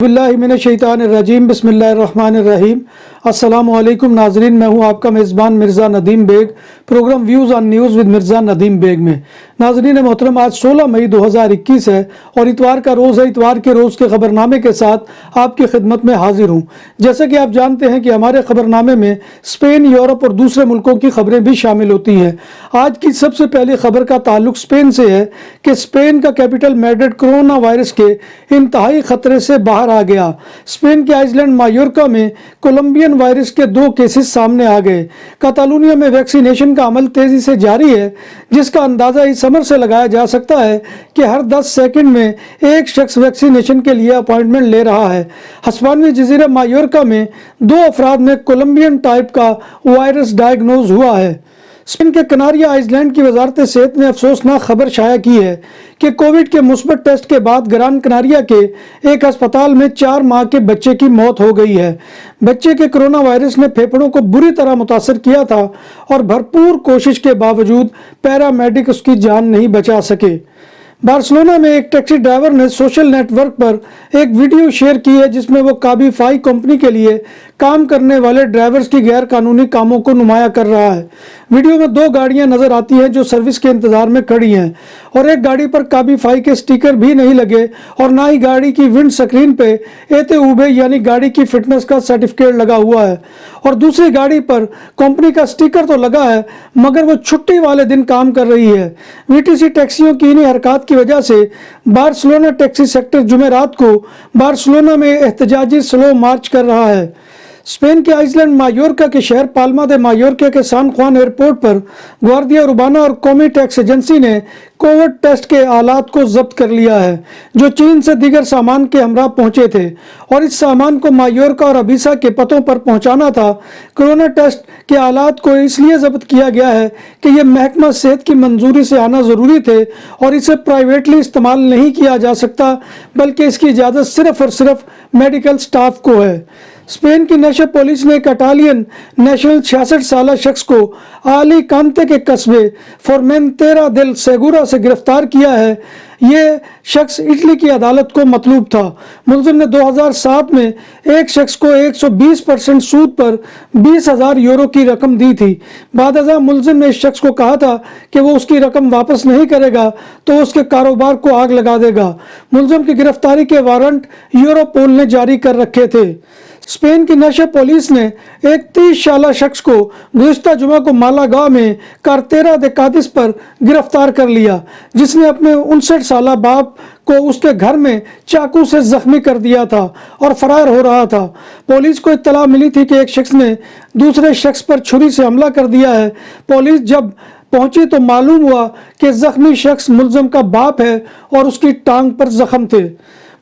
बिस्मिल्लाहिमिनश्शैतानिर्रजीम बिस्मिल्लाहिर्रहमानिर्रहीम। अस्सलाम वालेकुम नाजरीन, मैं हूं आपका मेज़बान Mirza Nadeem Baig, programme views on news with Mirza Nadeem Baig में। नाजरीन मोहतरम, आज 16 मई 2021 है और इतवार का रोज़ है। इतवार के रोज़ के ख़बरनामे के साथ आपकी खिदमत में हाजिर हूँ। जैसे कि आप जानते हैं कि हमारे ख़बरनामे में स्पेन, यूरोप और दूसरे मुल्कों की खबरें भी शामिल होती हैं। आज की सबसे पहली खबर का ताल्लुक स्पेन से है कि स्पेन का कैपिटल मैड्रिड कोरोना वायरस के इंतहाई खतरे से बाहर आ गया। स्पेन के आइसलैंड मायोर्का में कोलंबियन वायरस के 2 केसेस सामने आ गए। कातालुनिया में वैक्सीनेशन का अमल तेजी से जारी है, जिसका अंदाजा इस अमर से लगाया जा सकता है कि हर 10 सेकंड में एक शख्स वैक्सीनेशन के लिए अपॉइंटमेंट ले रहा है। हस्पानिया जजीरा मायोर्का में 2 अफराद में कोलंबियन टाइप का वायरस डायग्नोज हुआ है। स्पेन के कनारिया आइसलैंड की वजारत सेहत ने अफसोसनाक खबर शाया की है कि कोविड के मुस्बत टेस्ट के बाद ग्रान कनारिया के एक अस्पताल में 4 माह के बच्चे की मौत हो गई है। बच्चे के कोरोना वायरस ने फेफड़ों को बुरी तरह मुतासर किया था और भरपूर कोशिश के बावजूद पैरामेडिक उसकी जान नहीं बचा सके। बार्सिलोना में एक टैक्सी ड्राइवर ने सोशल नेटवर्क पर एक वीडियो शेयर की है, जिसमें वो काबीफाई कंपनी के लिए काम करने वाले ड्राइवर्स की गैर कानूनी कामों को नुमाया कर रहा है। वीडियो में 2 गाड़ियां नजर आती हैं जो सर्विस के इंतजार में खड़ी हैं और एक गाड़ी पर काबीफाई के स्टिकर भी नहीं लगे और ना ही गाड़ी की विंड स्क्रीन पे एते यानी गाड़ी की फिटनेस का सर्टिफिकेट लगा हुआ है। और दूसरी गाड़ी पर कंपनी का स्टिकर तो लगा है, मगर वो छुट्टी वाले दिन काम कर रही है। वीटीसी टैक्सियों की इन्हीं हरकत की वजह से बार्सिलोना टैक्सी सेक्टर जुमेरात को बार्सिलोना में एहतजाजी स्लो मार्च कर रहा है। स्पेन के आइसलैंड मायोर्का के शहर पाल्मा दे मायोर्का के सान खुआन एयरपोर्ट पर ग्वार्डिया उर्बाना और कौमी टैक्स एजेंसी ने कोविड टेस्ट के आलात को जब्त कर लिया है, जो चीन से दीगर सामान के हमरा पहुंचे थे और इस सामान को मायोर्का और अबीसा के पतों पर पहुंचाना था। कोरोना टेस्ट के आलात को इसलिए जब्त किया गया है कि ये महकमा सेहत की मंजूरी से आना ज़रूरी थे और इसे प्राइवेटली इस्तेमाल नहीं किया जा सकता, बल्कि इसकी इजाज़त सिर्फ और सिर्फ मेडिकल स्टाफ को है। स्पेन की नशे पुलिस ने एक इटालियन नेशनल 66 साल शख्स को आली कांते के कस्बे फोर्मेंतेरा देल सेगुरा से गिरफ्तार किया है। ये शख्स इटली की अदालत को मतलूब था। मुलजिम ने 2007 में एक शख्स को 120% सूद पर 20,000 यूरो की रकम दी थी। बादअज़ा मुलजिम ने इस शख्स को कहा था कि वो उसकी रकम वापस नहीं करेगा तो उसके कारोबार को आग लगा देगा। मुलजिम की गिरफ्तारी के वारंट यूरोपोल ने जारी कर रखे थे। स्पेन की नशे पुलिस ने एक 30 साल शख्स को गुज़िश्ता जुमा को मालागा में कार्तेरा दे कादिस पर गिरफ्तार कर लिया, जिसने अपने 59 साल बाप को उसके घर में चाकू से जख्मी कर दिया था और फरार हो रहा था। पुलिस को इत्तला मिली थी कि एक शख्स ने दूसरे शख्स पर छुरी से हमला कर दिया है। पुलिस जब पहुंची तो मालूम हुआ कि जख्मी शख्स मुलजिम का बाप है और उसकी टांग पर जख्म थे।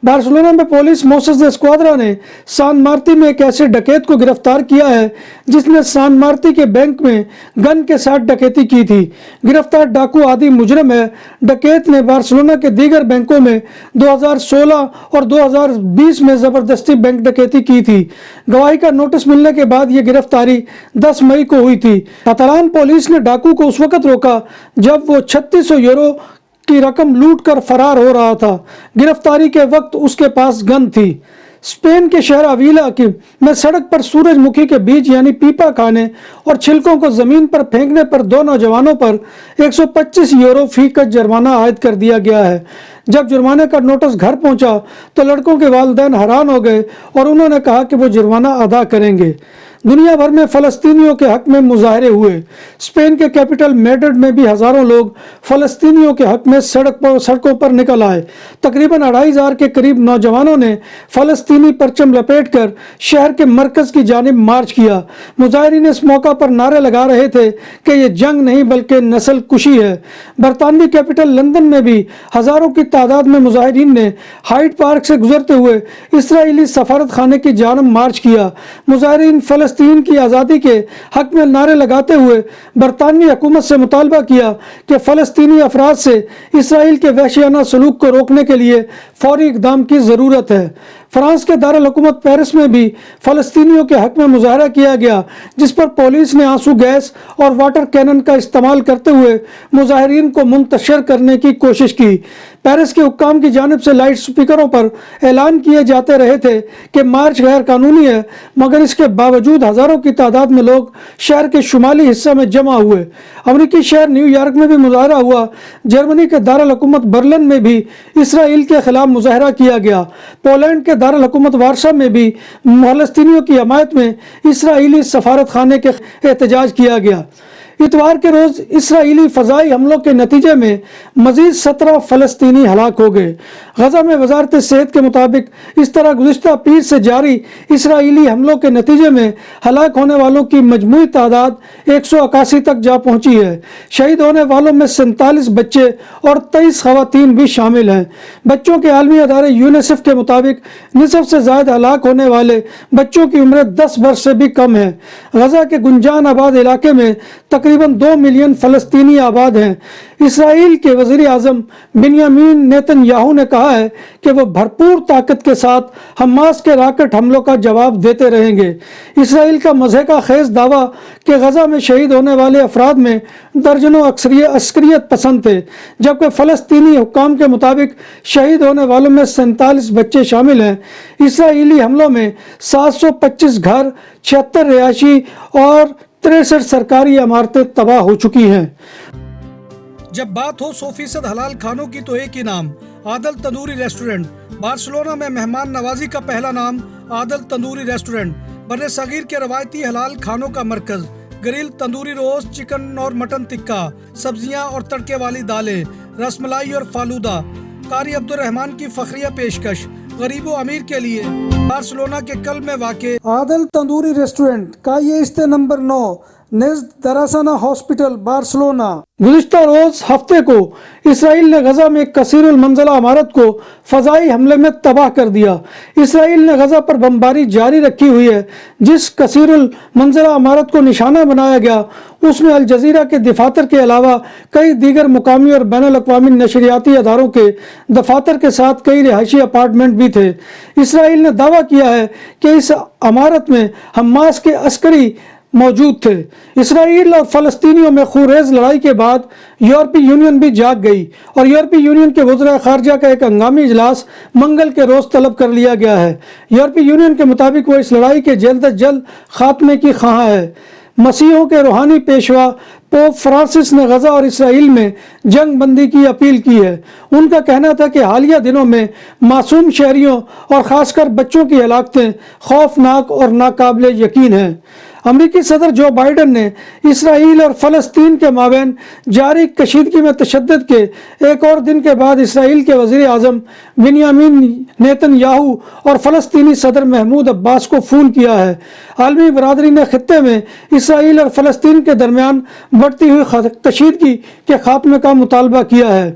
बार्सिलोना में पुलिस मोसेस स्क्वाड्रा ने सान मार्ती में एक ऐसे डकैत को गिरफ्तार किया है जिसने सान मार्ती के बैंक में गन के साथ डकैती की थी। गिरफ्तार डाकू आदि मुजरम है। डकैत ने बार्सिलोना के दीगर बैंकों में 2016 और 2020 में जबरदस्ती बैंक डकैती की थी। गवाही का नोटिस मिलने के बाद ये गिरफ्तारी 10 मई को हुई थी। कतालान पुलिस ने डाकू को उस वक्त रोका जब वो 3600 यूरो की रकम लूट कर फरार हो रहा था। गिरफ्तारी के वक्त उसके पास गन थी। स्पेन के शहर अवीला में सड़क पर सूरजमुखी के बीज यानी पीपा खाने और छिलकों को जमीन पर फेंकने पर 2 नौजवानों पर 125 यूरो फी का जुर्माना आयद कर दिया गया है। जब जुर्माने का नोटिस घर पहुंचा तो लड़कों के वालिदैन हैरान हो गए और उन्होंने कहा कि वो जुर्माना अदा करेंगे। दुनिया भर में फ़लस्तीनियों के हक में मुजाहरे हुए। स्पेन के कैपिटल मैड्रिड में भी हज़ारों लोग फ़लस्तीनियों के हक में सड़कों पर निकल आए। तकरीबन 2,500 के करीब नौजवानों ने फ़लस्तीनी परचम लपेटकर शहर के मरकज़ की जानिब मार्च किया। मुजाहिरीन इस मौका पर नारे लगा रहे थे कि ये जंग नहीं बल्कि नस्ल कुशी है। बरतानवी कैपिटल लंदन में भी हज़ारों की तादाद में मुजाहिरीन ने हाइड पार्क से गुजरते हुए इसराइली सफारत खाने की जानिब मार्च किया। मुजाहिरीन फ़लस्तीन की आज़ादी के हक में नारे लगाते हुए बरतानवी हुकूमत से मुतालबा किया कि फ़लस्तीनी अफराद से इसराइल के वहशियाना सलूक को रोकने के लिए फौरी इक़दाम की ज़रूरत है। فرانس کے دارالحکومت پیرس میں بھی فلسطینیوں کے حق میں مظاہرہ کیا گیا، جس پر پولیس نے آنسو گیس اور واٹر کینن کا استعمال کرتے ہوئے مظاہرین کو منتشر کرنے کی کوشش کی۔ پیرس کے حکام کی جانب سے لاؤڈ سپیکروں پر اعلان کیے جاتے رہے تھے کہ مارچ غیر قانونی ہے، مگر اس کے باوجود ہزاروں کی تعداد میں لوگ شہر کے شمالی حصہ میں جمع ہوئے۔ امریکی شہر نیو یارک میں بھی مظاہرہ ہوا۔ جرمنی کے دارالحکومت برلن میں بھی اسرائیل کے خلاف مظاہرہ کیا گیا۔ پولینڈ کے دارالحکومت وارسا میں بھی فلسطینیوں کی حمایت میں اسرائیلی سفارت خانے کے احتجاج کیا گیا۔ اتوار کے روز اسرائیلی فضائی حملوں کے نتیجے میں مزید 17 فلسطینی ہلاک ہو گئے۔ غزہ میں وزارت صحت کے مطابق اس طرح گزشتہ پیر سے جاری اسرائیلی حملوں کے نتیجے میں ہلاک ہونے والوں کی مجموعی تعداد 181 تک جا پہنچی ہے۔ شہید ہونے والوں میں 47 بچے اور 23 خواتین بھی شامل ہیں۔ بچوں کے عالمی ادارے یونیسیف کے مطابق نصف سے زائد ہلاک ہونے والے بچوں کی عمر 10 برس سے بھی کم ہے۔ غزہ کے گنجان آباد علاقے میں تقریباً 2 ملین فلسطینی آباد ہیں۔ اسرائیل کے وزیر اعظم بنیامین نیتن یاہو نے کہا ہے کہ وہ بھرپور طاقت کے ساتھ حماس کے راکٹ حملوں کا جواب دیتے رہیں گے۔ اسرائیل کا مضحکہ خیز دعویٰ کہ غزہ میں شہید ہونے والے افراد میں درجنوں عسکریت پسند تھے، جبکہ فلسطینی حکام کے مطابق شہید ہونے والوں میں 47 بچے شامل ہیں۔ اسرائیلی حملوں میں 725 گھر، 76 رہائشی اور 63 سرکاری عمارتیں تباہ ہو چکی ہیں۔ جب بات ہو 100% حلال کھانوں کی تو ایک ہی نام، عادل تندوری ریسٹورنٹ۔ بارسلونا میں مہمان نوازی کا پہلا نام عادل تندوری ریسٹورنٹ، بر صغیر کے روایتی حلال کھانوں کا مرکز۔ گرل تندوری روسٹ، چکن اور مٹن ٹکا، سبزیاں اور تڑکے والی دالیں، رس ملائی اور فالودہ۔ قاری عبدالرحمن کی فخریہ پیشکش، غریب و امیر کے لیے۔ بارسلونا کے قلب میں واقع عادل تندوری ریسٹورنٹ کا یہ استے نمبر 9 نزد دراسانہ ہاسپٹل، بارسلونا۔ گزشتہ روز ہفتے کو اسرائیل نے غزہ میں ایک کثیر المنزلہ عمارت کو فضائی حملے میں تباہ کر دیا۔ اسرائیل نے غزہ پر بمباری جاری رکھی ہوئی ہے۔ جس کثیر المنزلہ عمارت کو نشانہ بنایا گیا اس میں الجزیرہ کے دفاتر کے علاوہ کئی دیگر مقامی اور بین الاقوامی نشریاتی اداروں کے دفاتر کے ساتھ کئی رہائشی اپارٹمنٹ بھی تھے۔ اسرائیل نے دعویٰ کیا ہے کہ اس عمارت میں حماس کے عسکری موجود تھے۔ اسرائیل اور فلسطینیوں میں خونریز لڑائی کے بعد یورپی یونین بھی جاگ گئی اور یورپی یونین کے وزراء خارجہ کا ایک ہنگامی اجلاس منگل کے روز طلب کر لیا گیا ہے۔ یورپی یونین کے مطابق وہ اس لڑائی کے جلد از جلد خاتمے کی خواہاں ہے۔ مسیحیوں کے روحانی پیشوا پوپ فرانسس نے غزہ اور اسرائیل میں جنگ بندی کی اپیل کی ہے۔ ان کا کہنا تھا کہ حالیہ دنوں میں معصوم شہریوں اور خاص کر بچوں کی ہلاکتیں خوفناک اور ناقابل یقین ہیں۔ امریکی صدر جو بائیڈن نے اسرائیل اور فلسطین کے مابین جاری کشیدگی میں تشدد کے ایک اور دن کے بعد اسرائیل کے وزیر اعظم بنیامین نیتن یاہو اور فلسطینی صدر محمود عباس کو فون کیا ہے۔ عالمی برادری نے خطے میں اسرائیل اور فلسطین کے درمیان بڑھتی ہوئی کشیدگی کے خاتمے کا مطالبہ کیا ہے۔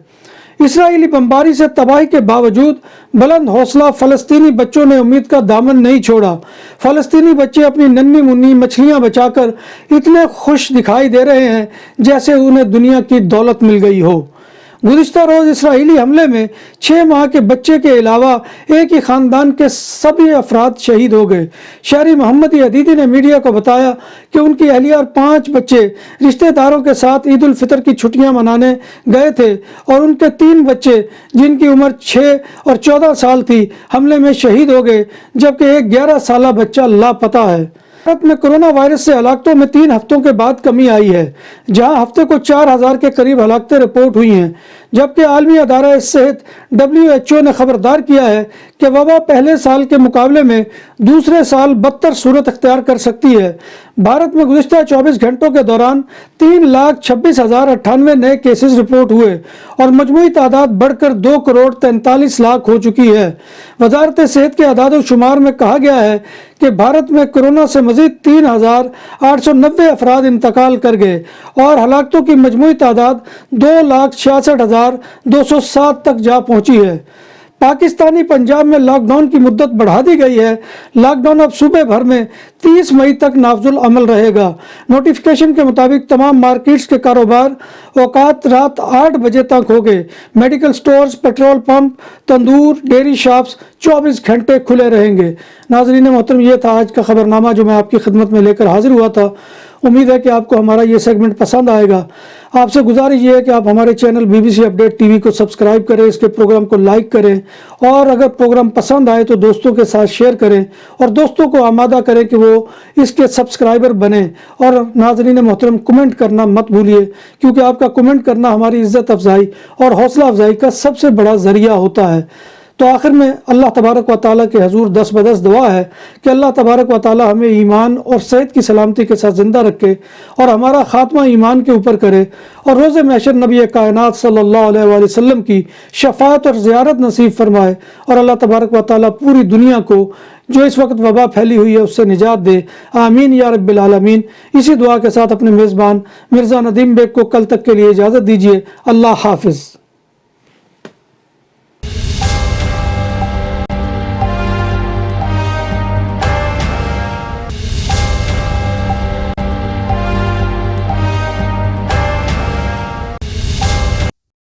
اسرائیلی بمباری سے تباہی کے باوجود بلند حوصلہ فلسطینی بچوں نے امید کا دامن نہیں چھوڑا۔ فلسطینی بچے اپنی ننھی منھی مچھلیاں بچا کر اتنے خوش دکھائی دے رہے ہیں جیسے انہیں دنیا کی دولت مل گئی ہو۔ گزشتہ روز اسرائیلی حملے میں 6 ماہ کے بچے کے علاوہ ایک ہی خاندان کے سبھی افراد شہید ہو گئے۔ شہری محمد حدیدی نے میڈیا کو بتایا کہ ان کی اہلیہ اور 5 بچے رشتہ داروں کے ساتھ عید الفطر کی چھٹیاں منانے گئے تھے اور ان کے 3 بچے جن کی عمر 6 اور 14 سال تھی حملے میں شہید ہو گئے، جبکہ ایک 11 سالہ بچہ لاپتہ ہے۔ بھارت میں کرونا وائرس سے ہلاکتوں میں 3 ہفتوں کے بعد کمی آئی ہے، جہاں ہفتے کو 4000 کے قریب ہلاکتیں رپورٹ ہوئی ہیں، جبکہ عالمی ادارہ صحت WHO نے خبردار کیا ہے کہ وبا پہلے سال کے مقابلے میں دوسرے سال بدتر صورت اختیار کر سکتی ہے۔ بھارت میں گزشتہ 24 گھنٹوں کے دوران 3,26,098 نئے کیسز رپورٹ ہوئے اور مجموعی تعداد بڑھ کر 2,43,00,000 ہو چکی ہے۔ وزارت صحت کے اعداد و شمار میں کہا گیا ہے کہ بھارت میں کورونا سے مزید 3,890 افراد انتقال کر گئے اور ہلاکتوں کی مجموعی تعداد 2,66,207 تک جا پہنچی ہے۔ पाकिस्तानी पंजाब में लॉकडाउन की मुद्दत बढ़ा दी गई है। लॉकडाउन अब सूबे भर में 30 मई तक नाफजुल अमल रहेगा। नोटिफिकेशन के मुताबिक तमाम मार्केट्स के कारोबार औकात रात 8 बजे तक होंगे। मेडिकल स्टोर्स, पेट्रोल पंप, तंदूर, डेयरी शॉप्स 24 घंटे खुले रहेंगे। नाज़रीन मोहतरम, ये था आज का खबरनामा जो मैं आपकी खिदमत में लेकर हाजिर हुआ था। उम्मीद है कि आपको हमारा ये सेगमेंट पसंद आएगा। आपसे गुजारिश ये है कि आप हमारे चैनल BBC अपडेट टीवी को सब्सक्राइब करें, इसके प्रोग्राम को लाइक करें और अगर प्रोग्राम पसंद आए तो दोस्तों के साथ शेयर करें और दोस्तों को आमादा करें कि वो इसके सब्सक्राइबर बने। और नाज़रीन मोहतरम, कमेंट करना मत भूलिए, क्योंकि आपका कमेंट करना हमारी इज़्ज़त अफजाई और हौसला अफजाई का सबसे बड़ा ज़रिया होता है। तो आखिर में अल्लाह तबारक व ताला के हजूर 10 बदस दुआ है कि अल्लाह तबारक व ताला हमें ईमान और सेहत की सलामती के साथ ज़िंदा रखे और हमारा ख़ात्मा ईमान के ऊपर करे और रोज़े महशर नबी कायनात सल्लल्लाहु अलैहि वसल्लम की शफाअत और ज़ियारत नसीब फरमाए और अल्लाह तबारक व ताला पूरी दुनिया को जो इस वक्त वबा फैली हुई है उससे निजात दे। आमीन या रब्बिल आलमीन। इसी दुआ के साथ अपने मेज़बान मिर्ज़ा नदीम बेग को कल तक के लिए इजाज़त दीजिए। अल्लाह हाफिज़।